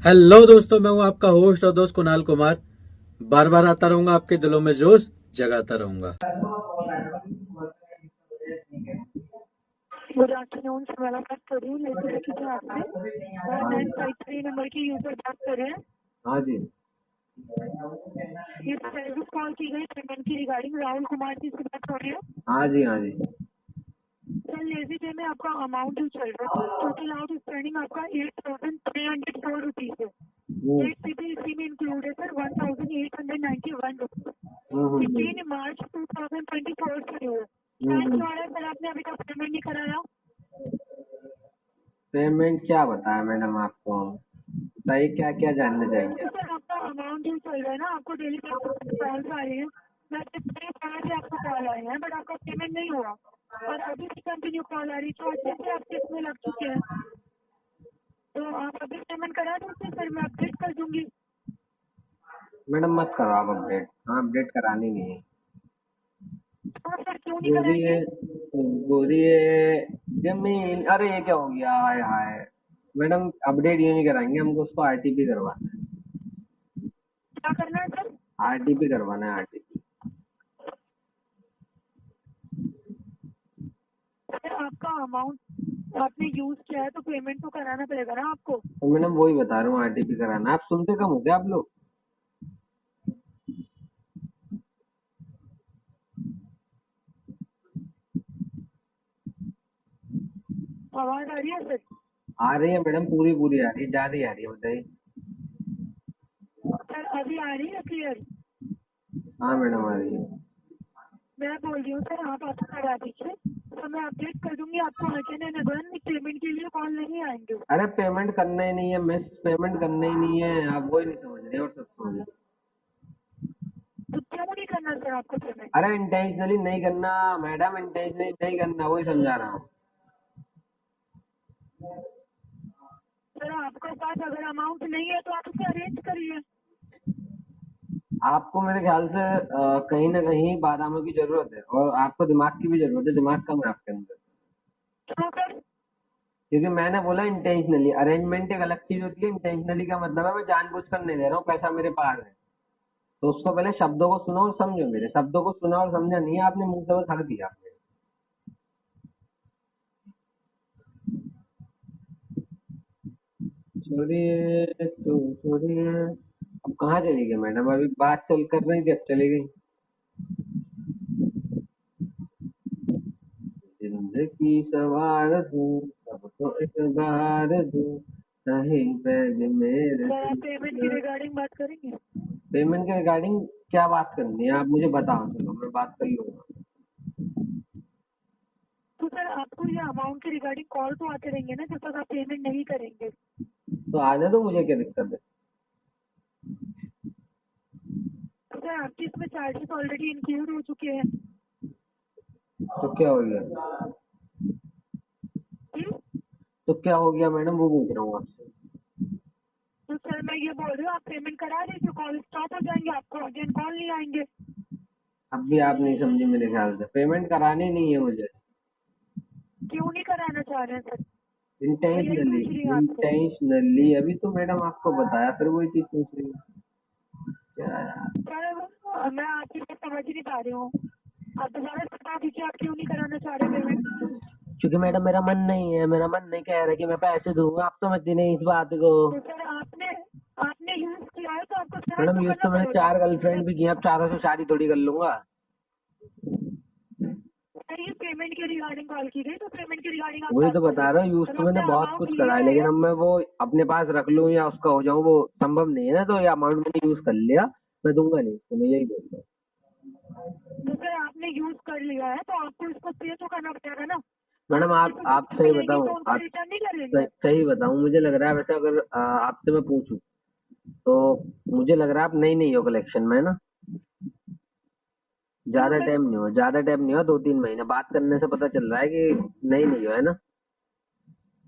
Hello दोस्तों, मैं हूं आपका होस्ट और दोस्त कुणाल कुमार। बार बार आता रहूंगा, आपके दिलों में जोश जगाता रहूंगा। गुड आफ्टरनून, सुनवाला बात कर रही हूँ। लेकर रखी थी आपसे 1953 नंबर की यूजर बात कर रहे हैं। हाँ जी। ये सर्विस कॉल की गई पेमेंट की रिगार्डिंग राहुल कुमार जी से बात हो रही है। हाँ जी। हाँ जी। सर, लेजी पे में आपका अमाउंट जो चल रहा है, टोटल आउटस्टैंडिंग आपका 8,304 रुपीज है। 8 सीपी इसी में इंक्लूड है सर, 1,891 रुपीज। 15 मार्च 2024 से हुए। सर, आपने अभी तक पेमेंट नहीं कराया। पेमेंट क्या बताया मैडम आपको? बताइए क्या क्या जानना चाहिए? सर, आपका अमाउंट जो चल रहा है ना, आपको डेली कॉल्स आ रही है। मैं से आपको कॉल आए हैं, बट आपका पेमेंट नहीं हुआ और अभी भी कंटिन्यू कॉल आ रही है। तो अच्छे से आपके इसमें लग चुके हैं, तो आप अभी पेमेंट करा दीजिए सर, मैं अपडेट कर दूंगी। मैडम मत करो आप अपडेट। हाँ, अपडेट करानी नहीं है। तो सर क्यों नहीं बोलिए कराएंगे? बोलिए। जमीन, अरे ये क्या हो गया? हाय हाय। मैडम अपडेट ये नहीं कराएंगे, हमको उसको आरटीपी करवाना है। क्या करना है सर? आरटीपी करवाना है, आरटीपी। सर, आपका अमाउंट आपने यूज किया है तो पेमेंट तो कराना पड़ेगा ना आपको। तो मैडम वही बता रहा हूँ, आरटीपी कराना। आप सुनते कम हो क्या आप लोग? आवाज आ रही है सर? आ रही है मैडम, पूरी पूरी आ रही है, ज्यादा ही आ रही है, बताइए। सर, अभी आ रही है क्लियर? हाँ मैडम, आ रही है। मैं बोल रही हूँ सर, आप आपको करा दीजिए तो मैं अपडेट कर दूंगी आपको। अगेन एंड अगेन पेमेंट के लिए कॉल नहीं आएंगे। अरे पेमेंट करना ही नहीं है मिस, पेमेंट करना ही नहीं है। आप वही नहीं समझ रहे और सब समझ रहे। तो क्यों नहीं करना सर आपको पेमेंट? अरे इंटेंशनली नहीं करना मैडम, इंटेंशनली नहीं करना, वही समझा रहा हूँ। सर, आपके पास अगर अमाउंट नहीं है तो आप उसे अरेंज करिए। आपको मेरे ख्याल से कहीं ना कहीं बादामों की जरूरत है, और आपको दिमाग की भी जरूरत है। दिमाग कम है आपके अंदर। क्यों सर? क्योंकि मैंने बोला इंटेंशनली। अरेंजमेंट एक अलग चीज होती है, इंटेंशनली का मतलब है मैं जानबूझकर नहीं दे रहा हूँ, पैसा मेरे पास है। तो उसको पहले शब्दों को सुनो और समझो। मेरे शब्दों को सुना और समझा नहीं है आपने, मुंह से बस हक दिया आपने। छोड़िए तो छोड़िए। अब कहाँ चली गई मैडम? अभी बात चल कर रही थी, अब चली गई। जिंदगी सवार दूं, सबको एक बार दूं, नहीं बैग मेरे। सर, आप पेमेंट की रिगार्डिंग बात करेंगे? पेमेंट के रिगार्डिंग क्या बात करनी है? आप मुझे बताओ, चलो मैं बात कर लूंगा। तो सर, आपको ये अमाउंट के रिगार्डिंग कॉल तो आते रहेंगे ना जब तक आप पेमेंट नहीं करेंगे। तो आने दो, मुझे क्या दिक्कत है? तो सर, आपके इसमें चार्जेस ऑलरेडी इंक्लूड हो चुके हैं। तो क्या हो गया? हम्म? तो क्या हो गया मैडम, वो पूछ रहा हूँ आपसे। तो सर, मैं ये बोल रही हूँ, आप पेमेंट करा दीजिए, कॉल स्टॉप हो जाएंगे, आपको अगेन कॉल नहीं आएंगे। अब भी आप नहीं समझे मेरे ख्याल से। पेमेंट करानी नहीं है मुझे। क्यों नहीं कराना चाह रहे हैं सर? मैं यही इंटेंशनली, पूछ रही हूँ आपसे। इंटेंशनली। अभी तो मैडम आपको बताया, फिर वही चीज पूछ रही हूँ। क्या यार। सर, मैं आपकी बात समझ ही नहीं पा रही हूँ। आप दोबारा से बता दीजिए, आप क्यों नहीं कराना चाह रहे पेमेंट? क्योंकि मैडम मेरा मन नहीं है, मेरा मन नहीं कह रहा कि मैं पैसे दूंगा। आप समझती नहीं इस बात को। तो सर, आपने आपने यूज किया है तो आपको सेवन मैडम तो यूज करना तो मैंने पड़ेगा। 4 गर्लफ्रेंड भी की हैं, अब चारों से शादी थोड़ी कर लूंगा। सर, ये पेमेंट के रिगार्डिंग कॉल की गई तो पेमेंट के रिगार्डिंग आप वही बात तो बता करिए। रहा हूँ, यूज जब तो मैंने आपने बहुत अमाउंट कुछ करा लिया है, लेकिन है। अब मैं वो अपने पास रख लूँ या उसका हो जाऊँ, वो संभव नहीं है ना। तो ये अमाउंट मैंने यूज कर लिया, मैं दूंगा नहीं उसको, मैं यही बोल रहा हूँ। तो सर, आपने यूज कर लिया है तो आपको इसको पे तो करना पड़ेगा ना। मैडम आप सही मिलेंगी बताऊँ, तो उनको आप रिटर्न नहीं करेंगे। सही बताऊँ, मुझे लग रहा है वैसे, अगर आपसे मैं पूछूं तो मुझे लग रहा है आप नई नहीं हो कलेक्शन में, है ना? क्यों ज्यादा सर? टाइम नहीं हुआ, ज्यादा टाइम नहीं हुआ, 2-3 महीने बात करने से पता चल रहा है कि नई नहीं हो, है ना?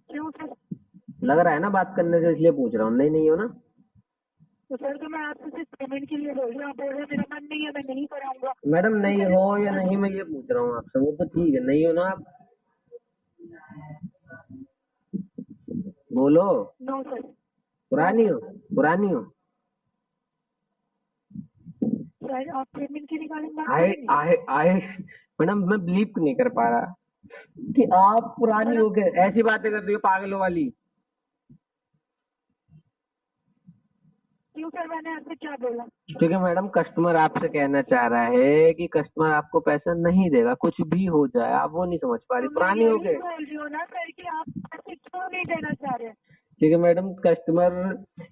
क्यों सर? लग रहा है ना बात करने से, इसलिए पूछ रहा हूँ। नई नहीं हो ना? तो सर, तो मैं आपसे सिर्फ पेमेंट के लिए बोल रही हूँ, आप बोल रहे हैं मेरा मन नहीं है, मैं नहीं कराऊंगा। मैडम तो नहीं सर, हो या नहीं, मैं ये पूछ रहा हूँ आपसे। वो तो ठीक है, नहीं हो ना आप? बोलो। No sir. पुरानी हो। सर आप पेमेंट की रिगार्डिंग बात आए करेंगे? आए आए मैडम, मैं बिलीव नहीं कर पा रहा कि आप पुरानी हो गए, ऐसी बातें कर रही हो पागलों वाली। क्यों सर, मैंने आपसे क्या बोला? क्योंकि मैडम कस्टमर आपसे कहना चाह रहा है कि कस्टमर आपको पैसा नहीं देगा, कुछ भी हो जाए, आप वो नहीं समझ पा रही, तो मैं पुरानी हो यही गए। बोल रही हूँ ना सर कि आप पैसे क्यों नहीं देना चाह रहे? क्योंकि मैडम कस्टमर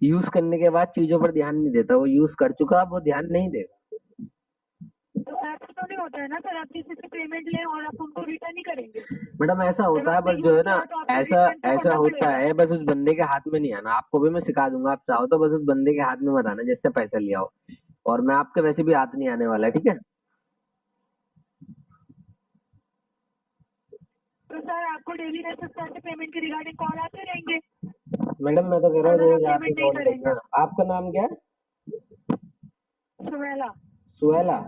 यूज करने के बाद चीजों पर ध्यान नहीं देता, वो यूज कर चुका, अब वो ध्यान नहीं देगा। तो ऐसा तो नहीं होता है ना सर, आप किसी से पेमेंट लें और आप उनको रिटर्न ही करेंगे? मैडम ऐसा जब होता है, आपने बस जो है यूज ना, किया तो आपको ऐसा रिटर्न तो ऐसा करना होता पड़ेगा। है, बस उस बंदे के हाथ में नहीं आना। आपको भी मैं सिखा दूंगा, आप चाहो तो बस उस बंदे के हाथ में मत आना जिससे पैसा लिया हो, और मैं आपके वैसे भी हाथ नहीं आने वाला है, ठीक है। तो सर आपको डेली बेसिस पर से पेमेंट के रिगार्डिंग कॉल आते रहेंगे। मैडम मैं तो कह रहा हूँ अगर आप रोज आप ही पेमेंट नहीं कॉल करेंगे। करना। आपका नाम क्या है? सुहेला सुहेला।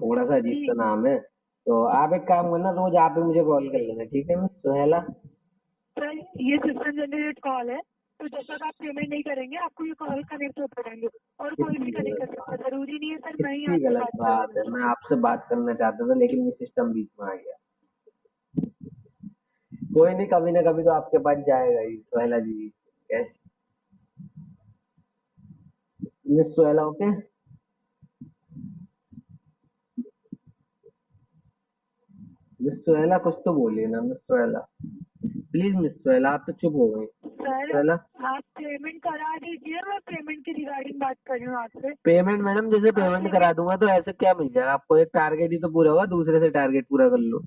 थोड़ा सा अजीब सा जी। नाम है। तो आप एक काम करना, रोज आप ही मुझे कॉल कर लेना, ठीक है मिस सुहेला। सर ये सिस्टम जनरेटेड कॉल है, तो जब तक आप पेमेंट नहीं करेंगे आपको ये कॉल कनेक्ट होते रहेंगे और कोई भी कनेक्ट कर सकता है। जरूरी नहीं है सर मैं ही कितनी आपसे गलत बात बात है, करूँ। मैं आपसे बात करना चाहता था लेकिन ये सिस्टम बीच में आ गया। कोई नहीं, कभी ना कभी तो आपके पास जाएगा ही सुहेला जी। कैसे मिस सुहेला? ओके मिस सुहेला, कुछ तो बोलिए ना मिस सुहेला, प्लीज मिस सुहेला, आप तो चुप हो गई। सर सुहेला, आप पेमेंट करा दीजिए, मैं पेमेंट की रिगार्डिंग बात कर रही हूँ आपसे। पेमेंट मैडम जैसे पेमेंट करा दूंगा तो ऐसे क्या मिल जाएगा आपको? एक टारगेट ही तो पूरा होगा, दूसरे से टारगेट पूरा कर लो।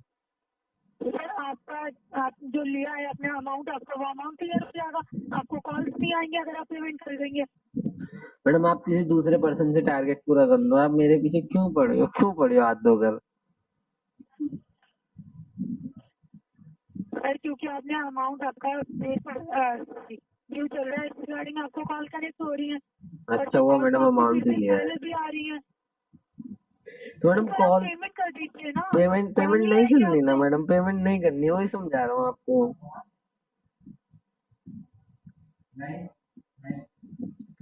सर आपका आप जो लिया है अपना अमाउंट, आपका वो अमाउंट क्लियर हो जाएगा। आपको कॉल्स नहीं आएंगे अगर आप पेमेंट कर देंगे। मैडम आप किसी दूसरे पर्सन से टारगेट पूरा कर लो, आप मेरे पीछे क्यों पड़े हो हाथ धोकर? सर क्योंकि आपने अमाउंट आपका पे पर ड्यू चल रहा है, इस रिगार्डिंग आपको कॉल कनेक्ट हो रही है। और अच्छा जो हुआ कॉल मैडम आपको अमाउंट कुछ ही दिन लिया है। पहले भी आ रही है, तो तो मैडम सर आप कॉल पेमेंट कर दीजिए ना। पेमेंट कॉल पेमेंट नहीं नहीं आएगी करनी ना आपको। मैडम, पेमेंट नहीं करनी, वही समझा रहा हूँ आपको।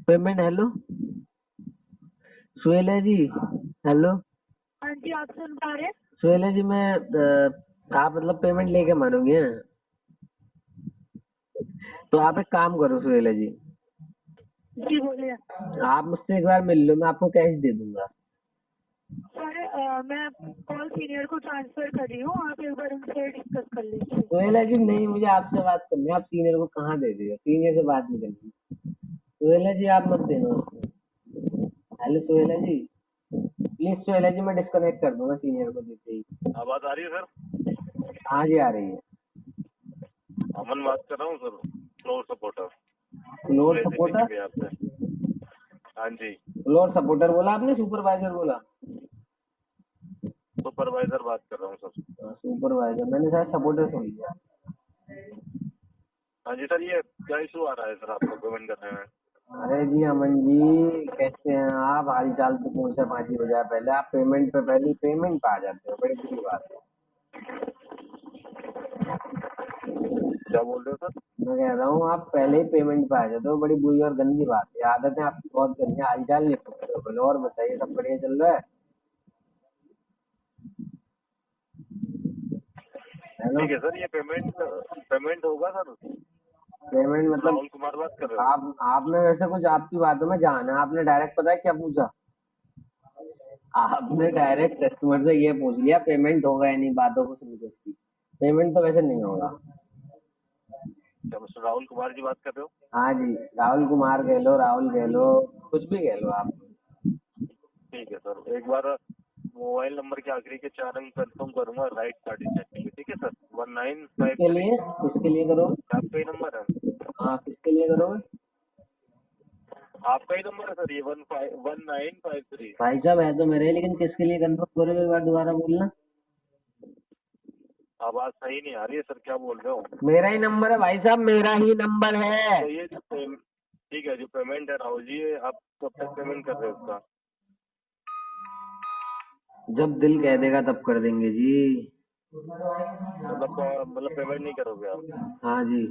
पेमेंट, हेलो सुहेला जी, हेलो हाँ जी, आप सुन पा रहे हैं? सुहेला जी, मैं आप मतलब पेमेंट लेके मानोगे? तो आप एक काम करो सुहेला जी, जी बोलिए। आप मुझसे एक बार मिल लो, मैं आपको कैश दे दूंगा। सर मैं कॉल सीनियर को ट्रांसफर कर रही हूँ, आप एक बार उनसे डिस्कस कर लीजिए। सुहेला जी नहीं, मुझे आपसे बात करनी है, आप सीनियर को कहाँ दे दिए? सीनियर से बात नहीं करनी। सुहेला जी आप मत देना उसको। हेलो सुहेला जी, प्लीज सुहेला जी, मैं डिस्कनेक्ट कर दूंगा सीनियर को देते ही। आवाज आ रही है सर? हाँ जी आ रही है। अमन बात कर रहा हूँ sir, floor supporter floor supporter? के यहाँ से। हाँ जी, फ्लोर सपोर्टर बोला आपने, सुपरवाइजर बोला? सुपरवाइजर बात कर रहा हूँ सर। सुपरवाइजर, मैंने शायद सपोर्टर सुन लिया। हाँ जी सर, ये क्या इशू आ रहा है सर आपको पेमेंट करने में? अरे जी अमन जी, कैसे हैं आप? हाल चाल तो पूछा पाछी हो जाए, पहले आप पेमेंट पे, पहले पेमेंट पे आ जाते हो, बड़ी बुरी बात है। क्या बोल रहे हो सर? मैं कह रहा हूँ आप पहले ही पेमेंट पे आ जाते हो, बड़ी बुरी और गंदी बात है। आदतें आपकी बहुत गंदी है, हाल चाल नहीं पूछते हो पहले। और बताइए, सब बढ़िया चल रहा है? हेलो, ठीक है सर, ये पेमेंट होगा सर? पेमेंट मतलब? राहुल कुमार बात कर रहे हो? आपने वैसे कुछ आपकी बातों में जाना, आपने डायरेक्ट पता है क्या पूछा? आपने डायरेक्ट कस्टमर से ये पूछ लिया पेमेंट होगा या नहीं, बातों को सुन के उसकी। पेमेंट तो वैसे नहीं होगा। क्या मिस्टर राहुल कुमार जी बात कर रहे हो? हाँ जी, राहुल कुमार कह लो, राहुल कह लो, कुछ भी कह लो आप। ठीक है सर, एक बार मोबाइल नंबर के आखिरी के 4 अंक कंफर्म करूंगा राइट पार्टी चेक के लिए, ठीक है सर? किसके 1953 लिए? किसके लिए करोगे? आपका ही नंबर है? हाँ, किसके लिए करोगे? आपका ही नंबर है सर ये 1953। भाई साहब है तो मेरे, लेकिन किसके लिए कंफर्म करोगे, एक बार दोबारा बोलना। आवाज सही नहीं आ रही है सर, क्या बोल रहे हो? मेरा ही नंबर है भाई साहब, मेरा ही नंबर है। तो ये जो ठीक है, जो पेमेंट है राहुल जी, ये आप कब तक पेमेंट कर रहे हो उसका? जब दिल कह देगा तब कर देंगे जी। मतलब पेमेंट नहीं करोगे आप? हाँ जी।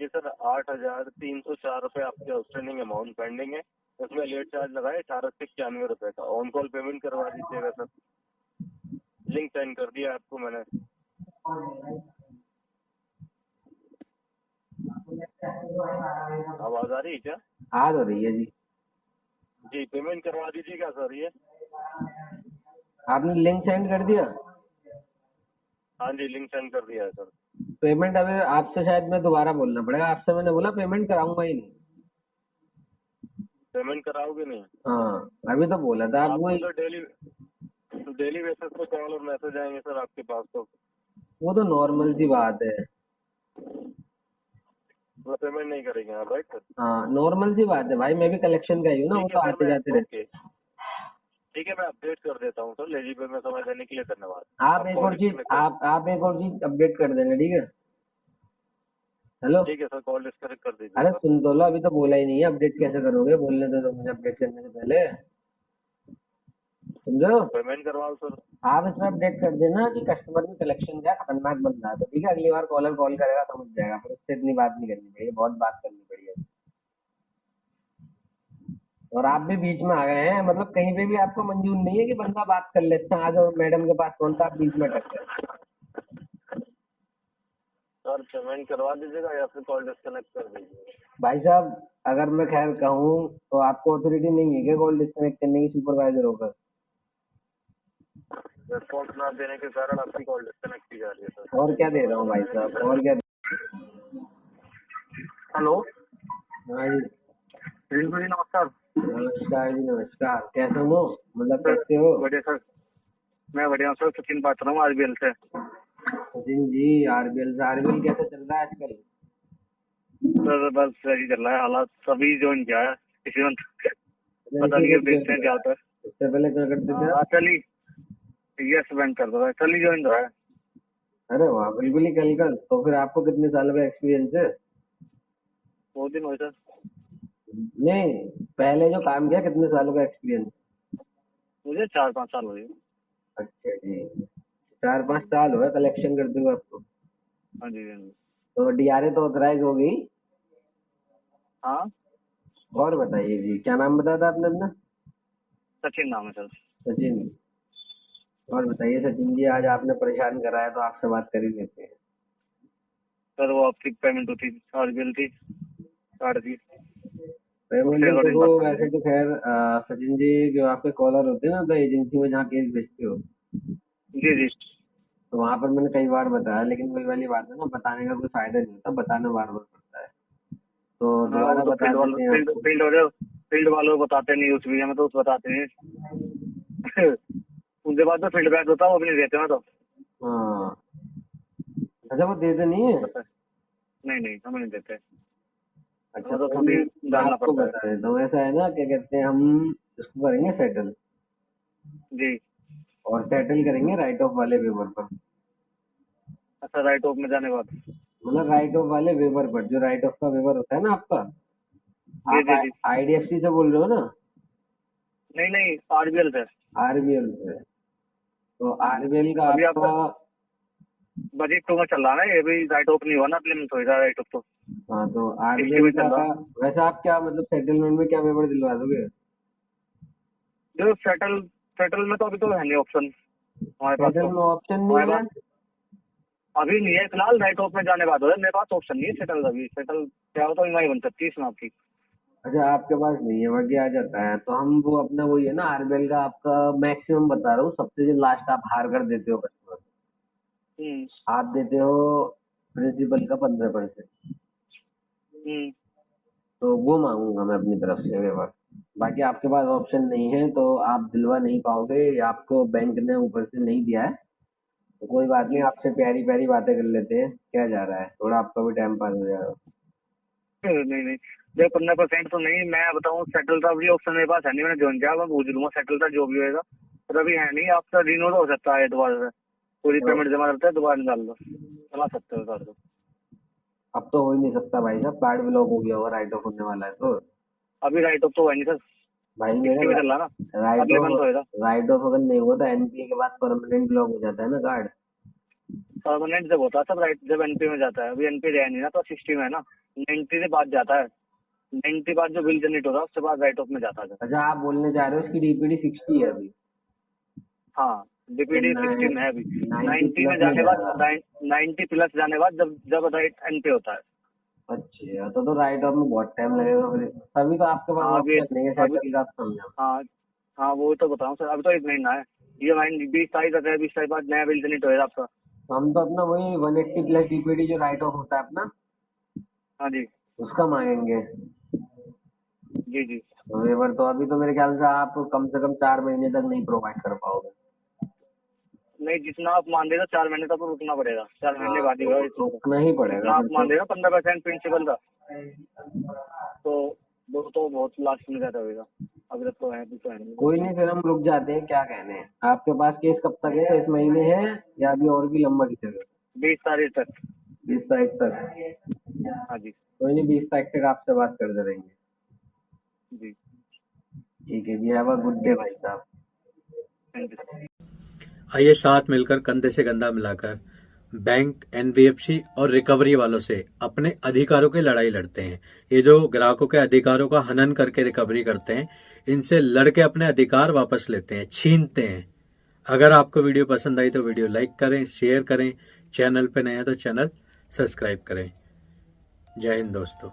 जी सर, 8,304 रुपये आपके आउटस्टैंडिंग अमाउंट पेंडिंग है। उसमें लेट चार्ज लगाए 1891 रुपये का। ऑन कॉल पेमेंट करवा दीजिएगा सर। लिंक सेंड कर दिया आपको मैंने। आवाज आ रही है क्या? आ तो रही है जी। जी, पेमेंट करवा दीजिएगा सर ये। आपने लिंक सेंड कर दिया? हाँ जी, लिंक सेंड कर दिया है सर। पेमेंट अभी आपसे शायद मैं दोबारा बोलना पड़ेगा। आपसे मैंने बोला पेमेंट कराऊंगा ही नहीं। पेमेंट कराओगे नहीं? हाँ, अभी तो बोला था आप आपको वही। तो डेली बेसिस पे कॉल और मैसेज आएंगे सर आपके पास, तो वो तो नॉर्मल सी बात है। मतलब पेमेंट नहीं करेंगे आप, राइट सर? हाँ, नॉर्मल सी बात है भाई, मैं भी कलेक्शन का ही हूँ ना, वो ठीक है तो सर, आते जाते रहते। ओके, ठीक है, मैं अपडेट कर देता हूँ सर। लेजी पे में समय देने के लिए धन्यवाद। आप एक और चीज अपडेट कर देना, ठीक है? हेलो। ठीक है सर, कॉल डिस्कनेक्ट कर दीजिए अरे सर। सुन तो लो, अभी तो बोला ही नहीं है। अपडेट कैसे करोगे? बोलने दो मुझे अपडेट करने से पहले, समझो। पेमेंट करवाओ सर। आप इसमें अपडेट कर देना कि कस्टमर की कलेक्शन क्या खतरनाक बंदा है, तो ठीक है, अगली बार कॉलर कॉल करेगा समझ जाएगा, फिर उससे इतनी बात नहीं करनी चाहिए, बहुत बात करनी पड़ेगी। और आप भी बीच में आ गए हैं, मतलब कहीं पे भी आपको मंजूर नहीं है कि बंदा बात कर ले। अच्छा, आ जाओ मैडम के पास, कौन सा आप बीच में अटक गए? सर पेमेंट करवा दीजिएगा या फिर कॉल डिस्कनेक्ट कर दीजिए। भाई साहब, अगर मैं खैर कहूँ तो आपको अथॉरिटी नहीं है क्या कॉल डिस्कनेक्ट करने की सुपरवाइजर होकर? रिस्पॉन्स ना देने के कारण आपकी कॉल डिस्कनेक्ट की जा रही है सर। और क्या दे रहा हूँ भाई साहब, और क्या? हेलो हाँ जी, जी, नमस्कार। नमस्कार जी, नमस्कार। कैसे हो? मतलब कैसे हो? बढ़िया सर, मैं बढ़िया हूँ सर। सचिन बात कर रहा हूँ आरबीएल से। सचिन जी, आरबीएल कैसे चल रहा है आजकल? सर बस सही चल रहा है, हालात सभी ज्वाइन किया है इसी मंथ। पता नहीं अब देखते हैं क्या होता है। इससे पहले क्या करते थे? हाँ चली, यस बैंक कर दो, चली ज्वाइन रहा है। अरे वाह, बिल्कुल ही कल। तो फिर आपको कितने साल का एक्सपीरियंस है? 2 दिन हुए सर। नहीं, पहले जो काम किया कितने सालों का एक्सपीरियंस? मुझे 4-5 साल हुए। अच्छा जी, 4-5 साल हुआ कलेक्शन करते हुए आपको? हाँ जी, हाँ जी। तो डीआरए तो ऑथराइज हो गई। हाँ, और बताइए जी, क्या नाम बताया था आपने अपना? सचिन नाम है सर। सचिन। और बताइए सचिन जी, आज आपने परेशान करा है तो आपसे बात कर ही लेते हैं। सर वो आपकी पेमेंट होती आरबीएल थी, कार्ड की। पेमेंट उसके अकॉर्डिंग देखो, बात कर वैसे ली। तो खैर सचिन जी, जो आपके कॉलर होते हैं ना, तो एजेंसी में जहाँ केस भेजते हो, जी जी। तो वहाँ पर मैंने कई बार बताया, लेकिन वही वाली बात है ना, बताने का कोई फायदा नहीं होता, बताना बार बार पड़ता है। तो हाँ, वो दोबारा तो बता देते हैं आपको। फील्ड वालों को बताते नहीं, उस वीडियो में तो बताते नहीं। उनके बाद तो फीडबैक होता है, वो भी नहीं देते ना। तो हाँ, अच्छा, वो देते नहीं है? नहीं, हमें नहीं देते। अच्छा, तो तो खुद ही मैं डालना आपको पड़ता है। बता देता हूँ। ऐसा है ना, क्या कहते हैं, हम इसको करेंगे सेटल, जी। और सेटल करेंगे राइट ऑफ वाले वेवर पर। अच्छा, राइट ऑफ में जाने के बाद? मतलब राइट ऑफ वाले वेवर पर, जो राइट ऑफ का वेवर होता है ना आपका। जी आप जी जी। आईडीएफसी से बोल रहे हो ना? नहीं, आरबीएल से। आरबीएल से। तो आरबीएल का अभी आपका। बजट 2 में चल रहा है ना, ये भी राइट ऑफ नहीं हुआ ना, इम्प्लीमेंट होगा राइट ऑफ तो। हाँ, तो इसके आरबीएल भी का। चल रहा। वैसे आप क्या मतलब सेटलमेंट में क्या वेवर दिलवा दोगे? जो सेटल में तो अभी तो है नहीं ऑप्शन हमारे पास। सेटल तो में ऑप्शन हमारे नहीं है? पास अभी नहीं है फिलहाल। राइट ऑफ में जाने बाद हो मेरे पास ऑप्शन नहीं है सेटल। अभी सेटल क्या होता है, बन सकती है इसमें आपकी। अच्छा, आपके पास नहीं है, बाकी आ जाता है। तो हम वो अपना वही है ना, आरबीएल का आपका मैक्सिमम बता रहा हूँ, सबसे जो लास्ट आप हार कर देते हो कस्टमर, हम्म आप देते हो प्रिंसिपल का 15%। हम्म। तो वो मांगूंगा मैं अपनी तरफ से वेवर। बाकी आपके पास ऑप्शन नहीं है तो आप दिलवा नहीं पाओगे, या आपको बैंक ने ऊपर से नहीं दिया है, तो कोई बात नहीं, आपसे प्यारी प्यारी बातें कर लेते हैं, क्या जा रहा है, थोड़ा आपका भी टाइम पास हो जाएगा। नहीं, जो 15% तो नहीं, मैं बताऊँ सेटल का भी ऑप्शन मेरे पास है नहीं। मैंने ज्वाइन किया, मैं पूछ लूंगा सेटल का जो भी होएगा। पर अभी है नहीं, आपका रिन्यू तो हो सकता है दोबारा से। पूरी तो पेमेंट जमा करते हैं, दोबारा निकाल दो, चला सकते हो कार्ड को। अब तो हो ही नहीं सकता भाई साहब, कार्ड ब्लॉक हो गया होगा, राइट ऑफ होने वाला है तो। अभी राइट ऑफ तो हुआ नहीं सर, भाई इसके में मेरे चल रहा ना, राइट अगले मंथ ऑफ होएगा। राइट ऑफ अगर नहीं होता एनपीए के बाद परमानेंट ब्लॉक हो जाता है ना कार्ड। परमानेंट जब होता है सब राइट, जब एनपी में जाता है, अभी एनपी रहा नहीं ना, तो 60 में है ना, 90 से बाद जाता है, 90 बाद जो बिल जनरेट होता है उसके बाद राइट ऑफ में जाता है। अच्छा, आप बोलने जा रहे हो इसकी डीपीडी 60 है अभी? हाँ, डीपीडी 60 में है अभी, 90 90 में जाने बाद 90 प्लस जाने बाद जब राइट एनपी होता है। अच्छा, तो राइट ऑफ में बहुत टाइम लगेगा फिर। तभी तो आपके पास हाँ, ऑप्शन नहीं है सेटल का, आप समझो। हाँ हाँ, वो तो बताऊँ सर, अभी तो 1 महीना है, ये 20 तारीख तक है, 20 तारीख बाद नया बिल जनरेट होगा आपका। हम तो अपना वही 180 प्लस डीपीडी जो राइट ऑफ होता है अपना, हाँ जी उसका मांगेंगे। जी जी। तो वेवर तो अभी तो मेरे ख्याल से आप कम से कम 4 महीने तक नहीं प्रोवाइड कर पाओगे। नहीं, जितना आप मान देगा 4 महीने तक रुकना पड़ेगा, 4 महीने बाद ही होगा इसमें। रुकना ही जितना पड़ेगा आप फिर मान तो। देगा 15% प्रिंसिपल का, तो वो तो बहुत लास्ट में जाता होगा, अभी तक तो है भी तो है नहीं। कोई नहीं, फिर हम रुक जाते हैं, क्या कहने हैं। आपके पास केस कब तक है, इस महीने है या अभी और भी लंबा खींचेगा? 20 तारीख तक। 20 तारीख तक? हाँ जी कोई नहीं, 20 तारीख तक आपसे बात करते रहेंगे। जी, ठीक है जी, हैव अ गुड डे भाई साहब। Thank you. आइए साथ मिलकर कंधे से कंधा मिलाकर बैंक, एनबीएफसी और रिकवरी वालों से अपने अधिकारों की लड़ाई लड़ते हैं। ये जो ग्राहकों के अधिकारों का हनन करके रिकवरी करते हैं, इनसे लड़के अपने अधिकार वापस लेते हैं, छीनते हैं। अगर आपको वीडियो पसंद आई तो वीडियो लाइक करें, शेयर करें, चैनल पे नए हैं तो चैनल सब्सक्राइब करें। जय हिंद दोस्तों।